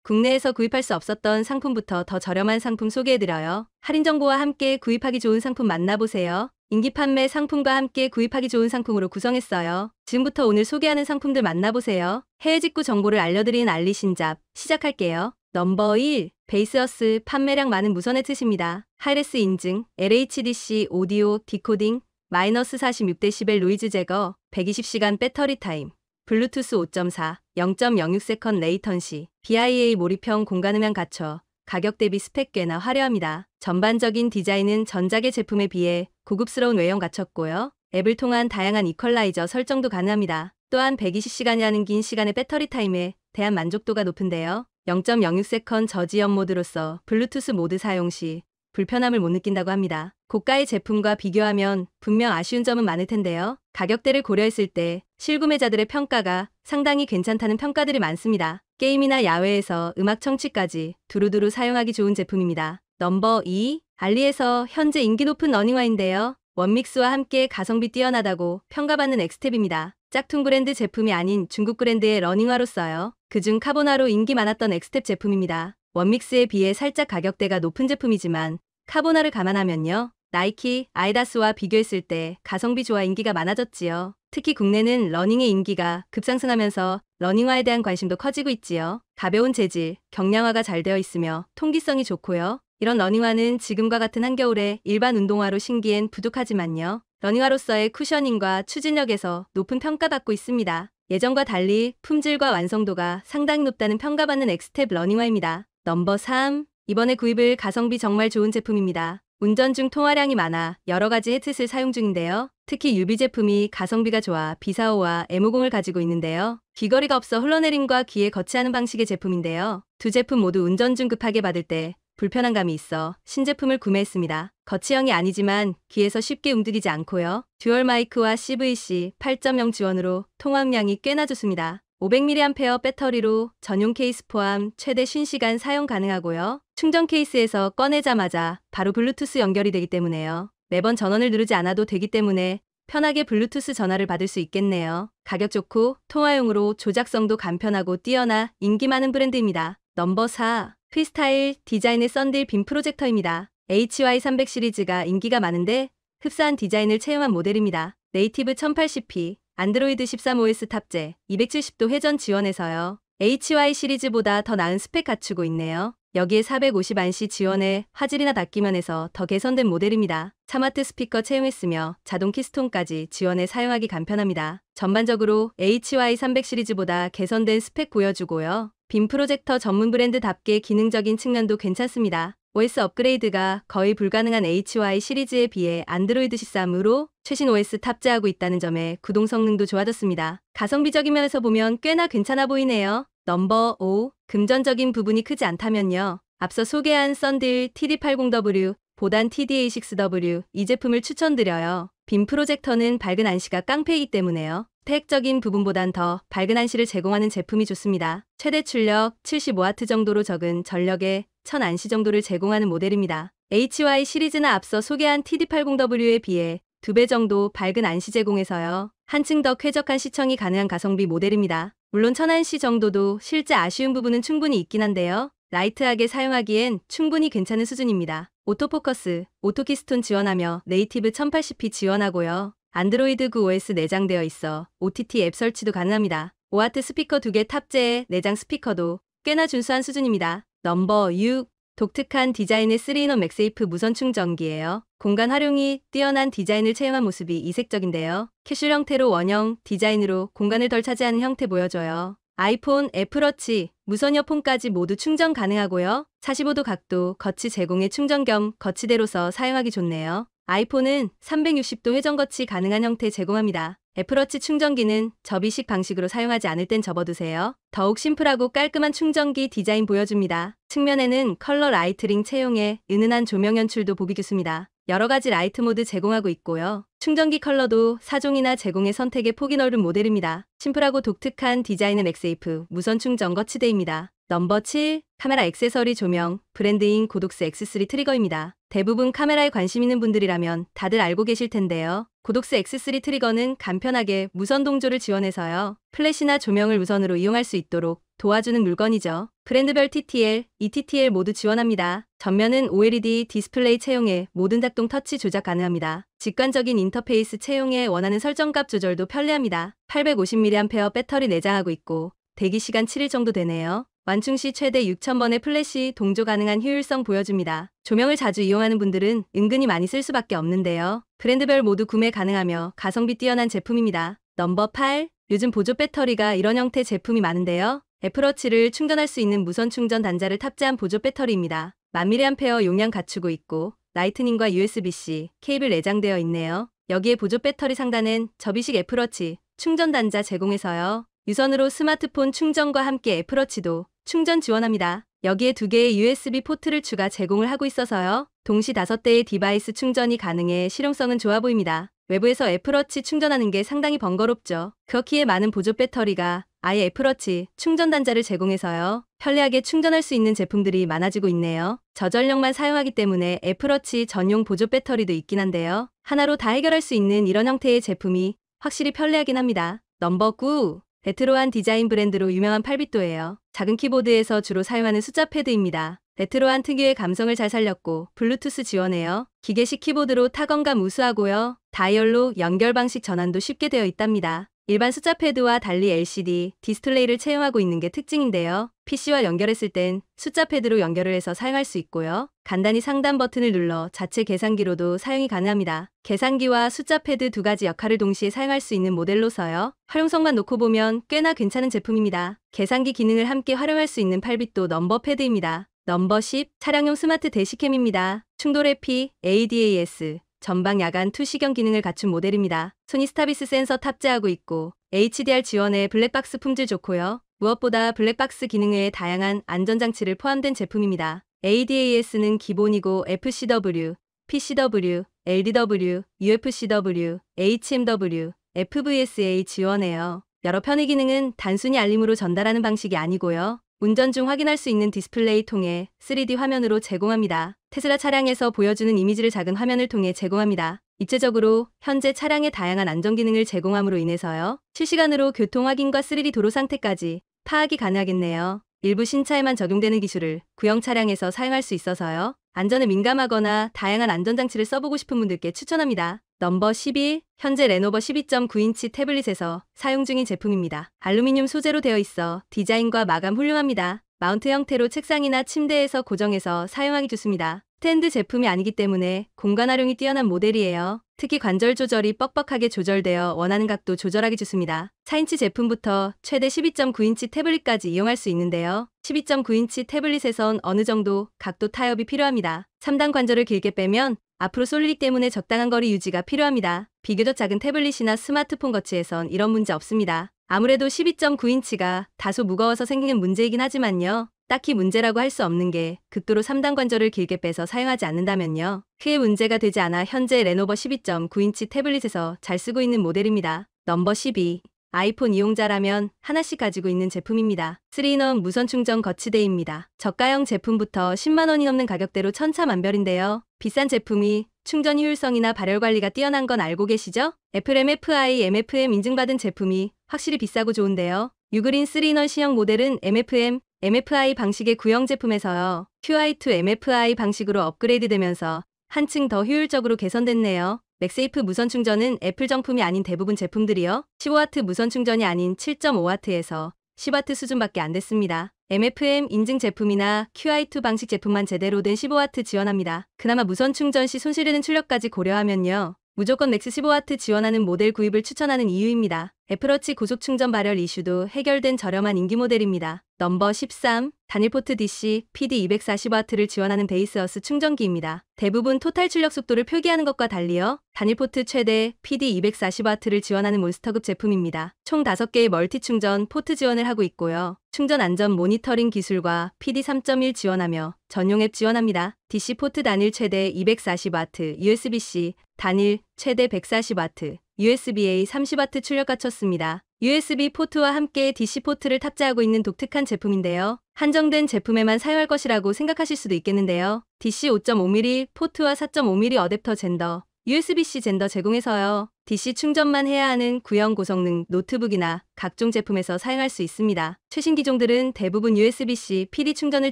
국내에서 구입할 수 없었던 상품부터 더 저렴한 상품 소개해드려요. 할인 정보와 함께 구입하기 좋은 상품 만나보세요. 인기 판매 상품과 함께 구입하기 좋은 상품으로 구성했어요. 지금부터 오늘 소개하는 상품들 만나보세요. 해외 직구 정보를 알려드리는 알리신잡 시작할게요. 넘버 1. 베이스어스 판매량 많은 무선 헤드셋입니다. 하이레스 인증, LHDC 오디오 디코딩, 마이너스 46dB 노이즈 제거, 120시간 배터리 타임, 블루투스 5.4, 0.06세컨 레이턴시, BIA 몰입형 공간음향 갖춰, 가격 대비 스펙 꽤나 화려합니다. 전반적인 디자인은 전작의 제품에 비해 고급스러운 외형 갖췄고요. 앱을 통한 다양한 이퀄라이저 설정도 가능합니다. 또한 120시간이라는 긴 시간의 배터리 타임에 대한 만족도가 높은데요. 0.06세컨 저지연 모드로서 블루투스 모드 사용 시 불편함을 못 느낀다고 합니다. 고가의 제품과 비교하면 분명 아쉬운 점은 많을 텐데요. 가격대를 고려했을 때 실구매자들의 평가가 상당히 괜찮다는 평가들이 많습니다. 게임이나 야외에서 음악 청취까지 두루두루 사용하기 좋은 제품입니다. 넘버 2. 알리에서 현재 인기 높은 러닝화인데요. 원믹스와 함께 가성비 뛰어나다고 평가받는 엑스텝입니다. 짝퉁 브랜드 제품이 아닌 중국 브랜드의 러닝화로서요. 그중 카보나로 인기 많았던 엑스텝 제품입니다. 원믹스에 비해 살짝 가격대가 높은 제품이지만 카보나를 감안하면요. 나이키, 아디다스와 비교했을 때 가성비 좋아 인기가 많아졌지요. 특히 국내는 러닝의 인기가 급상승하면서 러닝화에 대한 관심도 커지고 있지요. 가벼운 재질, 경량화가 잘 되어 있으며 통기성이 좋고요. 이런 러닝화는 지금과 같은 한겨울에 일반 운동화로 신기엔 부족하지만요. 러닝화로서의 쿠셔닝과 추진력에서 높은 평가받고 있습니다. 예전과 달리 품질과 완성도가 상당히 높다는 평가받는 엑스텝 러닝화입니다. 넘버 3. 이번에 구입을 가성비 정말 좋은 제품입니다. 운전 중 통화량이 많아 여러가지 헤드셋을 사용 중인데요. 특히 유비 제품이 가성비가 좋아 B45와 M50을 가지고 있는데요. 귀걸이가 없어 흘러내림과 귀에 거치하는 방식의 제품인데요. 두 제품 모두 운전 중 급하게 받을 때 불편한 감이 있어 신제품을 구매했습니다. 거치형이 아니지만 귀에서 쉽게 움직이지 않고요. 듀얼 마이크와 CVC 8.0 지원으로 통화음량이 꽤나 좋습니다. 500mAh 배터리로 전용 케이스 포함 최대 50시간 사용 가능하고요. 충전 케이스에서 꺼내자마자 바로 블루투스 연결이 되기 때문에요. 매번 전원을 누르지 않아도 되기 때문에 편하게 블루투스 전화를 받을 수 있겠네요. 가격 좋고 통화용으로 조작성도 간편하고 뛰어나 인기 많은 브랜드입니다. 넘버 4. 프리스타일 디자인의 썬딜 빔 프로젝터입니다. HY300 시리즈가 인기가 많은데 흡사한 디자인을 채용한 모델입니다. 네이티브 1080p, 안드로이드 13OS 탑재, 270도 회전 지원해서요. HY 시리즈보다 더 나은 스펙 갖추고 있네요. 여기에 450안시 지원에 화질이나 닫기면에서 더 개선된 모델입니다. 스마트 스피커 채용했으며 자동 키스톤까지 지원해 사용하기 간편합니다. 전반적으로 HY300 시리즈보다 개선된 스펙 보여주고요. 빔 프로젝터 전문 브랜드답게 기능적인 측면도 괜찮습니다. OS 업그레이드가 거의 불가능한 HY 시리즈에 비해 안드로이드 13으로 최신 OS 탑재하고 있다는 점에 구동 성능도 좋아졌습니다. 가성비적인 면에서 보면 꽤나 괜찮아 보이네요. 넘버 5. 금전적인 부분이 크지 않다면요. 앞서 소개한 썬딜 TD80W, 보단 TD-A6W 이 제품을 추천드려요. 빔 프로젝터는 밝은 안시가 깡패이기 때문에요. 스펙적인 부분보단 더 밝은 안시를 제공하는 제품이 좋습니다. 최대 출력 75W 정도로 적은 전력에 1000안시 정도를 제공하는 모델입니다. HY 시리즈는 앞서 소개한 TD80W에 비해 2배 정도 밝은 안시 제공해서요. 한층 더 쾌적한 시청이 가능한 가성비 모델입니다. 물론 1000안시 정도도 실제 아쉬운 부분은 충분히 있긴 한데요. 라이트하게 사용하기엔 충분히 괜찮은 수준입니다. 오토포커스, 오토키스톤 지원하며 네이티브 1080p 지원하고요. 안드로이드 9 OS 내장되어 있어 OTT 앱 설치도 가능합니다. 5W 스피커 2개 탑재해 내장 스피커도 꽤나 준수한 수준입니다. 넘버 6. 독특한 디자인의 3인원 맥세이프 무선 충전기예요. 공간 활용이 뛰어난 디자인을 채용한 모습이 이색적인데요. 캐슐 형태로 원형 디자인으로 공간을 덜 차지하는 형태 보여줘요. 아이폰, 애플워치, 무선 이어폰까지 모두 충전 가능하고요. 45도 각도 거치 제공의 충전 겸 거치대로서 사용하기 좋네요. 아이폰은 360도 회전 거치 가능한 형태 제공합니다. 애플워치 충전기는 접이식 방식으로 사용하지 않을 땐 접어두세요. 더욱 심플하고 깔끔한 충전기 디자인 보여줍니다. 측면에는 컬러 라이트링 채용에 은은한 조명 연출도 보기 좋습니다. 여러가지 라이트 모드 제공하고 있고요. 충전기 컬러도 4종이나 제공해 선택의 폭이 넓은 모델입니다. 심플하고 독특한 디자인의 맥세이프 무선 충전 거치대입니다. 넘버 7. 카메라 액세서리 조명, 브랜드인 고독스 X3 트리거입니다. 대부분 카메라에 관심 있는 분들이라면 다들 알고 계실 텐데요. 고독스 X3 트리거는 간편하게 무선 동조를 지원해서요. 플래시나 조명을 무선으로 이용할 수 있도록 도와주는 물건이죠. 브랜드별 TTL, eTTL 모두 지원합니다. 전면은 OLED 디스플레이 채용에 모든 작동 터치 조작 가능합니다. 직관적인 인터페이스 채용에 원하는 설정값 조절도 편리합니다. 850mAh 배터리 내장하고 있고 대기시간 7일 정도 되네요. 완충 시 최대 6000번의 플래시 동조 가능한 효율성 보여줍니다. 조명을 자주 이용하는 분들은 은근히 많이 쓸 수밖에 없는데요. 브랜드별 모두 구매 가능하며 가성비 뛰어난 제품입니다. 넘버 8. 요즘 보조 배터리가 이런 형태 제품이 많은데요. 애플워치를 충전할 수 있는 무선 충전 단자를 탑재한 보조 배터리입니다. 1000mAh 용량 갖추고 있고 라이트닝과 USB-C 케이블 내장되어 있네요. 여기에 보조 배터리 상단엔 접이식 애플워치 충전 단자 제공해서요. 유선으로 스마트폰 충전과 함께 애플워치도 충전 지원합니다. 여기에 2개의 USB 포트를 추가 제공을 하고 있어서요. 동시 5대의 디바이스 충전이 가능해 실용성은 좋아 보입니다. 외부에서 애플워치 충전하는 게 상당히 번거롭죠. 그렇기에 많은 보조 배터리가 아예 애플워치 충전 단자를 제공해서요. 편리하게 충전할 수 있는 제품들이 많아지고 있네요. 저전력만 사용하기 때문에 애플워치 전용 보조 배터리도 있긴 한데요. 하나로 다 해결할 수 있는 이런 형태의 제품이 확실히 편리하긴 합니다. 넘버 9. 레트로한 디자인 브랜드로 유명한 8비토예요. 작은 키보드에서 주로 사용하는 숫자 패드입니다. 레트로한 특유의 감성을 잘 살렸고 블루투스 지원해요. 기계식 키보드로 타건감 우수하고요. 다이얼로 연결 방식 전환도 쉽게 되어 있답니다. 일반 숫자 패드와 달리 LCD 디스플레이를 채용하고 있는 게 특징인데요. PC와 연결했을 땐 숫자 패드로 연결을 해서 사용할 수 있고요. 간단히 상단 버튼을 눌러 자체 계산기로도 사용이 가능합니다. 계산기와 숫자 패드 두 가지 역할을 동시에 사용할 수 있는 모델로서요. 활용성만 놓고 보면 꽤나 괜찮은 제품입니다. 계산기 기능을 함께 활용할 수 있는 8비토 넘버 패드입니다. 넘버 10. 차량용 스마트 대시캠입니다. 충돌 회피, ADAS, 전방 야간 투시경 기능을 갖춘 모델입니다. 소니 스타비스 센서 탑재하고 있고 HDR 지원에 블랙박스 품질 좋고요. 무엇보다 블랙박스 기능 외에 다양한 안전장치를 포함된 제품입니다. ADAS는 기본이고 FCW, PCW, LDW, UFCW, HMW, FVSA 지원해요. 여러 편의 기능은 단순히 알림으로 전달하는 방식이 아니고요. 운전 중 확인할 수 있는 디스플레이 통해 3D 화면으로 제공합니다. 테슬라 차량에서 보여주는 이미지를 작은 화면을 통해 제공합니다. 입체적으로 현재 차량의 다양한 안전 기능을 제공함으로 인해서요. 실시간으로 교통 확인과 3D 도로 상태까지 파악이 가능하겠네요. 일부 신차에만 적용되는 기술을 구형 차량에서 사용할 수 있어서요. 안전에 민감하거나 다양한 안전장치를 써보고 싶은 분들께 추천합니다. 넘버 11. 현재 레노버 12.9인치 태블릿에서 사용 중인 제품입니다. 알루미늄 소재로 되어 있어 디자인과 마감 훌륭합니다. 마운트 형태로 책상이나 침대에서 고정해서 사용하기 좋습니다. 스탠드 제품이 아니기 때문에 공간 활용이 뛰어난 모델이에요. 특히 관절 조절이 뻑뻑하게 조절되어 원하는 각도 조절하기 좋습니다. 4인치 제품부터 최대 12.9인치 태블릿까지 이용할 수 있는데요. 12.9인치 태블릿에선 어느 정도 각도 타협이 필요합니다. 3단 관절을 길게 빼면 앞으로 쏠리기 때문에 적당한 거리 유지가 필요합니다. 비교적 작은 태블릿이나 스마트폰 거치에선 이런 문제 없습니다. 아무래도 12.9인치가 다소 무거워서 생기는 문제이긴 하지만요. 딱히 문제라고 할 수 없는 게 극도로 3단 관절을 길게 빼서 사용하지 않는다면요. 크게 문제가 되지 않아 현재 레노버 12.9인치 태블릿에서 잘 쓰고 있는 모델입니다. 넘버 12. 아이폰 이용자라면 하나씩 가지고 있는 제품입니다. 3인원 무선 충전 거치대입니다. 저가형 제품부터 10만원이 넘는 가격대로 천차만별인데요. 비싼 제품이 충전 효율성이나 발열 관리가 뛰어난 건 알고 계시죠? 애플 MFI, MFM 인증받은 제품이 확실히 비싸고 좋은데요. 유그린 3인원 신형 모델은 MFM, MFI 방식의 구형 제품에서요. QI2 MFI 방식으로 업그레이드 되면서 한층 더 효율적으로 개선됐네요. 맥세이프 무선 충전은 애플 정품이 아닌 대부분 제품들이요. 15W 무선 충전이 아닌 7.5W에서 10W 수준밖에 안 됐습니다. MFM 인증 제품이나 QI2 방식 제품만 제대로 된 15W 지원합니다. 그나마 무선 충전 시 손실되는 출력까지 고려하면요. 무조건 맥스 15W 지원하는 모델 구입을 추천하는 이유입니다. 애플워치 고속 충전 발열 이슈도 해결된 저렴한 인기 모델입니다. 넘버 13. 단일 포트 DC PD 240W를 지원하는 베이스어스 충전기입니다. 대부분 토탈 출력 속도를 표기하는 것과 달리요. 단일 포트 최대 PD 240W를 지원하는 몬스터급 제품입니다. 총 5개의 멀티 충전 포트 지원을 하고 있고요. 충전 안전 모니터링 기술과 PD 3.1 지원하며 전용 앱 지원합니다. DC 포트 단일 최대 240W, USB-C 단일 최대 140W, USB-A 30W 출력 갖췄습니다. USB 포트와 함께 DC 포트를 탑재하고 있는 독특한 제품인데요. 한정된 제품에만 사용할 것이라고 생각하실 수도 있겠는데요. DC 5.5mm 포트와 4.5mm 어댑터 젠더, USB-C 젠더 제공해서요. DC 충전만 해야 하는 구형 고성능 노트북이나 각종 제품에서 사용할 수 있습니다. 최신 기종들은 대부분 USB-C PD 충전을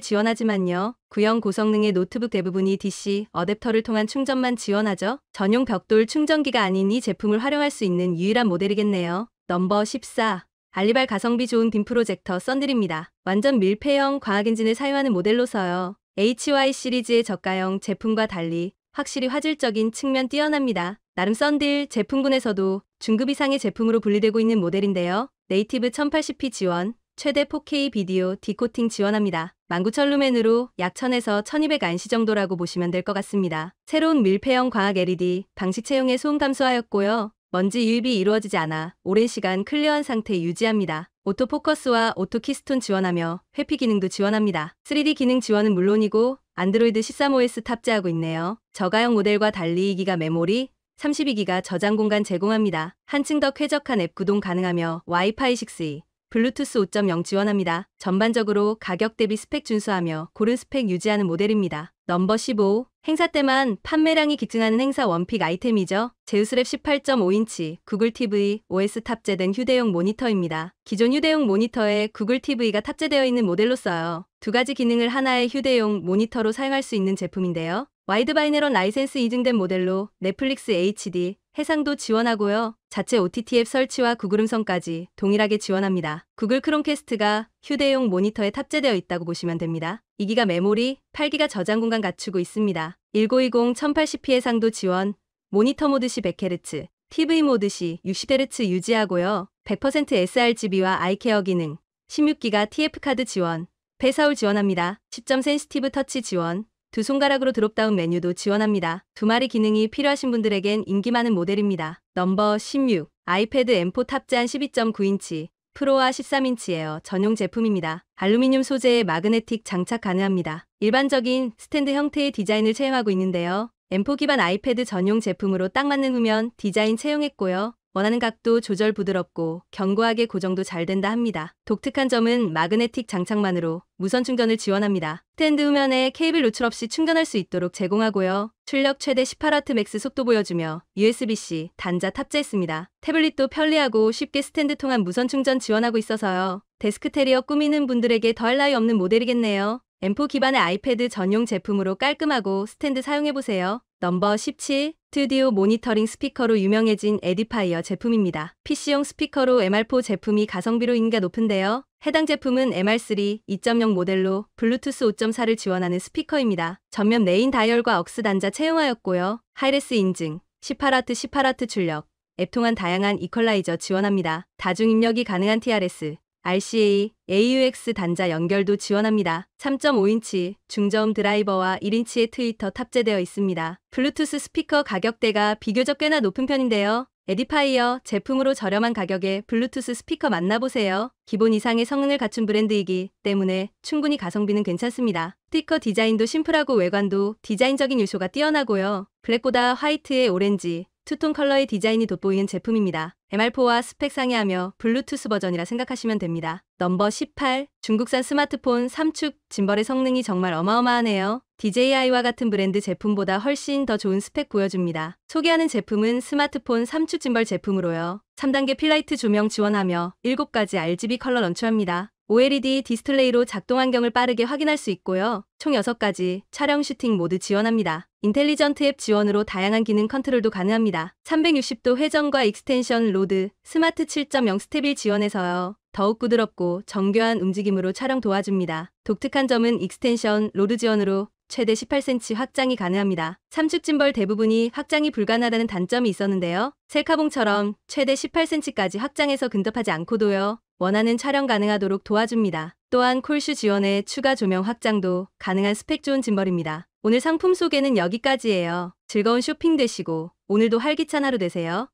지원하지만요. 구형 고성능의 노트북 대부분이 DC 어댑터를 통한 충전만 지원하죠. 전용 벽돌 충전기가 아닌 이 제품을 활용할 수 있는 유일한 모델이겠네요. 넘버 14. 알리발 가성비 좋은 빔 프로젝터 썬딜입니다. 완전 밀폐형 광학 엔진을 사용하는 모델로서요. HY 시리즈의 저가형 제품과 달리 확실히 화질적인 측면 뛰어납니다. 나름 썬딜 제품군에서도 중급 이상의 제품으로 분리되고 있는 모델인데요. 네이티브 1080p 지원, 최대 4K 비디오 디코팅 지원합니다. 19,000 루멘으로 약 1000에서 1200 안시 정도라고 보시면 될 것 같습니다. 새로운 밀폐형 광학 LED, 방식 채용에 소음 감소하였고요. 먼지 유입이 이루어지지 않아 오랜 시간 클리어한 상태 유지합니다. 오토포커스와 오토 키스톤 지원하며 회피 기능도 지원합니다. 3D 기능 지원은 물론이고 안드로이드 13OS 탑재하고 있네요. 저가형 모델과 달리 2기가 메모리, 32기가 저장 공간 제공합니다. 한층 더 쾌적한 앱 구동 가능하며 와이파이 6E, 블루투스 5.0 지원합니다. 전반적으로 가격 대비 스펙 준수하며 고른 스펙 유지하는 모델입니다. 넘버 15. 행사 때만 판매량이 급증하는 행사 원픽 아이템이죠. 제우스랩 18.5인치 구글 TV OS 탑재된 휴대용 모니터입니다. 기존 휴대용 모니터에 구글 TV가 탑재되어 있는 모델로서요. 두 가지 기능을 하나의 휴대용 모니터로 사용할 수 있는 제품인데요. 와이드 바이네런 라이센스 인증된 모델로 넷플릭스 HD, 해상도 지원하고요. 자체 OTT 앱 설치와 구글 음성까지 동일하게 지원합니다. 구글 크롬캐스트가 휴대용 모니터에 탑재되어 있다고 보시면 됩니다. 2기가 메모리, 8기가 저장 공간 갖추고 있습니다. 1920 1080p 해상도 지원, 모니터 모드 시 100Hz, TV 모드 시 60Hz 유지하고요. 100% sRGB와 아이케어 기능, 16기가 TF카드 지원, 배서울 지원합니다. 10점 센시티브 터치 지원, 두 손가락으로 드롭다운 메뉴도 지원합니다. 두 마리 기능이 필요하신 분들에겐 인기 많은 모델입니다. 넘버 16. 아이패드 M4 탑재한 12.9인치 프로와 13인치 에어 전용 제품입니다. 알루미늄 소재의 마그네틱 장착 가능합니다. 일반적인 스탠드 형태의 디자인을 채용하고 있는데요. M4 기반 아이패드 전용 제품으로 딱 맞는 후면 디자인 채용했고요. 원하는 각도 조절 부드럽고 견고하게 고정도 잘 된다 합니다. 독특한 점은 마그네틱 장착만으로 무선 충전을 지원합니다. 스탠드 후면에 케이블 노출 없이 충전할 수 있도록 제공하고요. 출력 최대 18W 맥스 속도 보여주며 USB-C 단자 탑재했습니다. 태블릿도 편리하고 쉽게 스탠드 통한 무선 충전 지원하고 있어서요. 데스크 테리어 꾸미는 분들에게 더할 나위 없는 모델이겠네요. M4 기반의 아이패드 전용 제품으로 깔끔하고 스탠드 사용해보세요. 넘버 17. 스튜디오 모니터링 스피커로 유명해진 에디파이어 제품입니다. PC용 스피커로 MR4 제품이 가성비로 인기가 높은데요. 해당 제품은 MR3 2.0 모델로 블루투스 5.4를 지원하는 스피커입니다. 전면 메인 다이얼과 억스 단자 채용하였고요. 하이레스 인증, 18W 18W 출력, 앱 통한 다양한 이퀄라이저 지원합니다. 다중 입력이 가능한 TRS, RCA, AUX 단자 연결도 지원합니다. 3.5인치 중저음 드라이버와 1인치의 트위터 탑재되어 있습니다. 블루투스 스피커 가격대가 비교적 꽤나 높은 편인데요. 에디파이어 제품으로 저렴한 가격에 블루투스 스피커 만나보세요. 기본 이상의 성능을 갖춘 브랜드이기 때문에 충분히 가성비는 괜찮습니다. 스티커 디자인도 심플하고 외관도 디자인적인 요소가 뛰어나고요. 블랙보다 화이트에 오렌지, 투톤 컬러의 디자인이 돋보이는 제품입니다. MR4와 스펙 상이하며 블루투스 버전이라 생각하시면 됩니다. 넘버 18. 중국산 스마트폰 3축 짐벌의 성능이 정말 어마어마하네요. DJI와 같은 브랜드 제품보다 훨씬 더 좋은 스펙 보여줍니다. 소개하는 제품은 스마트폰 3축 짐벌 제품으로요. 3단계 필라이트 조명 지원하며 7가지 RGB 컬러 런처합니다. OLED 디스플레이로 작동 환경을 빠르게 확인할 수 있고요. 총 6가지 촬영 슈팅 모드 지원합니다. 인텔리전트 앱 지원으로 다양한 기능 컨트롤도 가능합니다. 360도 회전과 익스텐션 로드, 스마트 7.0 스텝1 지원해서요. 더욱 부드럽고 정교한 움직임으로 촬영 도와줍니다. 독특한 점은 익스텐션 로드 지원으로 최대 18cm 확장이 가능합니다. 3축 짐벌 대부분이 확장이 불가능하다는 단점이 있었는데요. 셀카봉처럼 최대 18cm까지 확장해서 근접하지 않고도요. 원하는 촬영 가능하도록 도와줍니다. 또한 콜슈 지원에 추가 조명 확장도 가능한 스펙 좋은 짐벌입니다. 오늘 상품 소개는 여기까지예요. 즐거운 쇼핑 되시고 오늘도 활기찬 하루 되세요.